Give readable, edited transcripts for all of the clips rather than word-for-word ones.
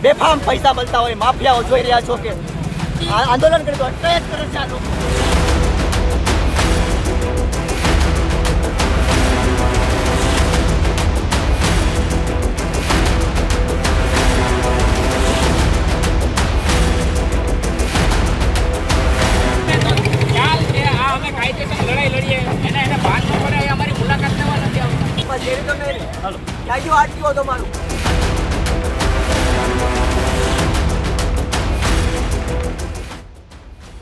બેફામ પૈસા મળતા હોય માફિયાઓ જોઈ રહ્યા છો કે આંદોલન કરી તો અટકાયત કરે છે આ લોકો. લડાઈ લડીએ એને ભાન ન પડે અમારી મુલાકાત લેવા નથી આવતા. બસ એવી તો નહીં ને. હાલો ક્યાં ગયો આટલો તમારું.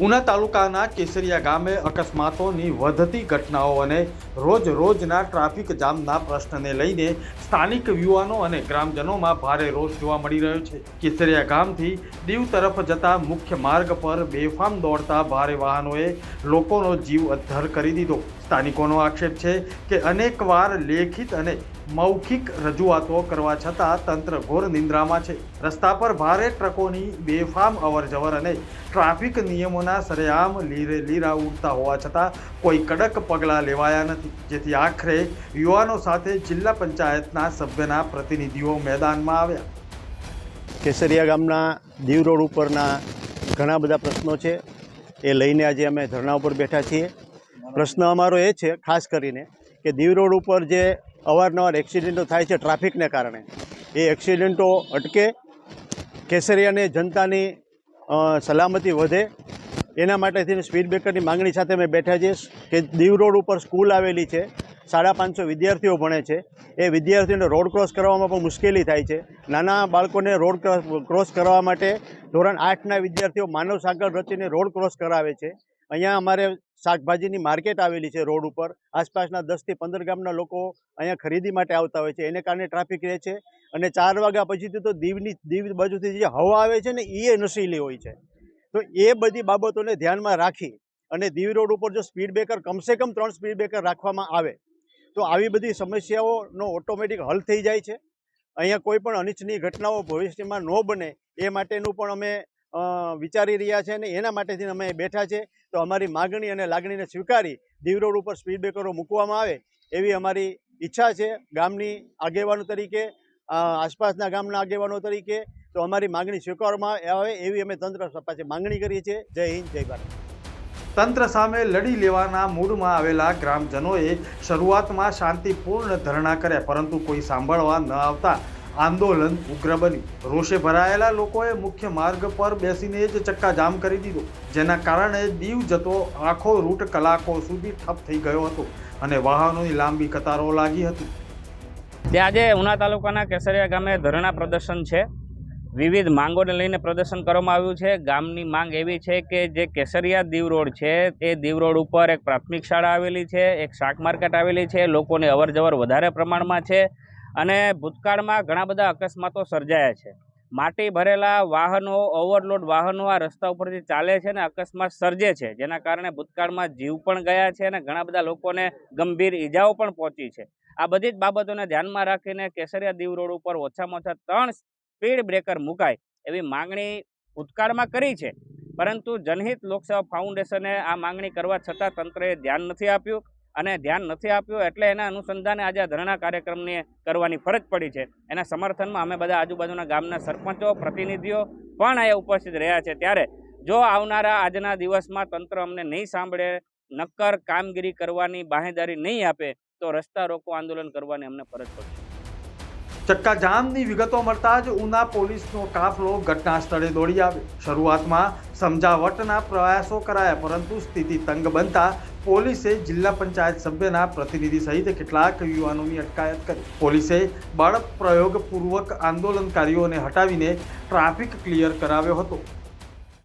ઉના તાલુકાના કેસરિયા ગામે અકસ્માતોની વધતી ઘટનાઓ અને રોજના ટ્રાફિક જામના પ્રશ્નને લઈને સ્થાનિક યુવાનો અને ગ્રામજનોમાં ભારે રોષ જોવા મળી રહ્યો છે. કેસરિયા ગામથી દીવ તરફ જતા મુખ્ય માર્ગ પર બેફામ દોડતા ભારે વાહનોએ લોકોનો જીવ અદ્ધર કરી દીધો. સ્થાનિકોનો આક્ષેપ છે કે અનેકવાર લેખિત અને મૌખિક રજૂઆતો કરવા છતાં તંત્ર ઘોર નિંદ્રામાં છે. રસ્તા પર ભારે ટ્રકોની બેફામ અવરજવર અને ટ્રાફિક નિયમોના સરેઆમ લીરા ઉડતા હોવા છતાં કોઈ કડક પગલાં લેવાયા નથી, જેથી આખરે યુવાનો સાથે જિલ્લા પંચાયતના સભ્યના પ્રતિનિધિઓ મેદાનમાં આવ્યા. કેસરિયા ગામના દીવ રોડ ઉપરના ઘણા બધા પ્રશ્નો છે, એ લઈને આજે અમે ધરણા ઉપર બેઠા છીએ. પ્રશ્ન અમારો એ છે ખાસ કરીને કે દીવ રોડ ઉપર જે અવારનવાર એક્સિડન્ટો થાય છે ટ્રાફિકને કારણે, એ એક્સિડન્ટો અટકે, કેસરિયાની જનતાની સલામતી વધે, એના માટેથી સ્પીડ બ્રેકરની માંગણી સાથે અમે બેઠા છીએ. કે દીવ રોડ ઉપર સ્કૂલ આવેલી છે, 550 વિદ્યાર્થીઓ ભણે છે. એ વિદ્યાર્થીઓને રોડ ક્રોસ કરવામાં પણ મુશ્કેલી થાય છે. નાના બાળકોને રોડ ક્રોસ કરવા માટે ધોરણ 8ના વિદ્યાર્થીઓ માનવ સાંકળ રચીને રોડ ક્રોસ કરાવે છે. અહીંયા અમારે શાકભાજીની માર્કેટ આવેલી છે રોડ ઉપર, આસપાસના 10 થી 15 ગામના લોકો અહીંયા ખરીદી માટે આવતા હોય છે, એને કારણે ટ્રાફિક રહે છે. અને 4 વાગ્યા પછીથી તો દીવ બાજુથી જે હવા આવે છે ને એ નશીલી હોય છે. તો એ બધી બાબતોને ધ્યાનમાં રાખી અને દીવ રોડ ઉપર જો સ્પીડ બ્રેકર કમસે કમ 3 સ્પીડ બ્રેકર રાખવામાં આવે તો આવી બધી સમસ્યાઓનો ઓટોમેટિક હલ થઈ જાય છે. અહીંયા કોઈ પણ અનિચ્છનીય ઘટનાઓ ભવિષ્યમાં ન બને એ માટેનું પણ અમે વિચારી રહ્યા છે અને એના માટેથી અમે બેઠા છે. તો અમારી માગણી અને લાગણીને સ્વીકારી દીવ રોડ ઉપર સ્પીડ બ્રેકરો મૂકવામાં આવે એવી અમારી ઈચ્છા છે. ગામની આગેવાનો તરીકે, આસપાસના ગામના આગેવાનો તરીકે તો અમારી માગણી સ્વીકારવામાં આવે એવી અમે તંત્ર પાસે માગણી કરીએ છીએ. જય હિન્દ, જય ભારત. તંત્ર સામે લડી લેવાના મૂડમાં આવેલા ગ્રામજનોએ શરૂઆતમાં શાંતિપૂર્ણ ધરણા કર્યા, પરંતુ કોઈ સાંભળવા ન આવતા આંદોલન ઉગ્ર બન્યું. રોષે ભરાયેલા લોકોએ મુખ્ય માર્ગ પર બેસીને જ ચક્કાજામ કરી દીધો, જેના કારણે દીવ જતો આખો રૂટ કલાકો સુધી ઠપ થઈ ગયો હતો અને વાહનોની લાંબી કતારો લાગી હતી. આજે ઉના તાલુકાના કેસરિયા ગામે ધરણા પ્રદર્શન છે. વિવિધ માંગોને લઈને પ્રદર્શન કરવામાં આવ્યું છે. ગામની માંગ એવી છે કે જે કેસરિયા દીવ રોડ છે એ દીવ રોડ ઉપર એક પ્રાથમિક શાળા આવેલી છે, એક શાક માર્કેટ આવેલી છે, લોકોની અવરજવર વધારે પ્રમાણમાં છે અને ભૂતકાળમાં ઘણા બધા અકસ્માતો સર્જાયા છે. માટી ભરેલા વાહનો, ઓવરલોડ વાહનો આ રસ્તા ઉપરથી ચાલે છે અને અકસ્માત સર્જે છે, જેના કારણે ભૂતકાળમાં જીવ પણ ગયા છે અને ઘણા બધા લોકોને ગંભીર ઈજાઓ પણ પહોંચી છે. આ બધી જ બાબતોને ધ્યાનમાં રાખીને કેસરિયા દીવ રોડ ઉપર ઓછામાં ઓછા 3 સ્પીડ બ્રેકર મુકાય એવી માંગણી ભૂતકાળમાં કરી છે, પરંતુ જનહિત લોકસેવા ફાઉન્ડેશને આ માંગણી કરવા છતાં તંત્રએ ધ્યાન નથી આપ્યું અને ધ્યાન નથી આપ્યું એટલે એના અનુસંધાને આજે આ ધરણા કાર્યક્રમને કરવાની ફરજ પડી છે. એના સમર્થનમાં અમે બધા આજુબાજુના ગામના સરપંચો, પ્રતિનિધિઓ પણ અહીંયા ઉપસ્થિત રહ્યા છે. ત્યારે જો આવનારા આજના દિવસમાં તંત્ર અમને નહીં સાંભળે, નક્કર કામગીરી કરવાની બાહેંધરી નહીં આપે તો રસ્તા રોકો આંદોલન કરવાની અમને ફરજ પડશે. ચક્કાજામની વિગતો મળતા જ ઉના પોલીસનો કાફલો ઘટના સ્થળે દોડી આવ્યો. શરૂઆતમાં સમજાવટના પ્રયાસો કરાયા, પરંતુ સ્થિતિ તંગ બનતા પોલીસે જિલ્લા પંચાયત સભ્યના પ્રતિનિધિ સહિત કેટલાક યુવાનોની અટકાયત કરી. પોલીસે બળ પ્રયોગપૂર્વક આંદોલનકારીઓને હટાવીને ટ્રાફિક ક્લિયર કરાવ્યો હતો.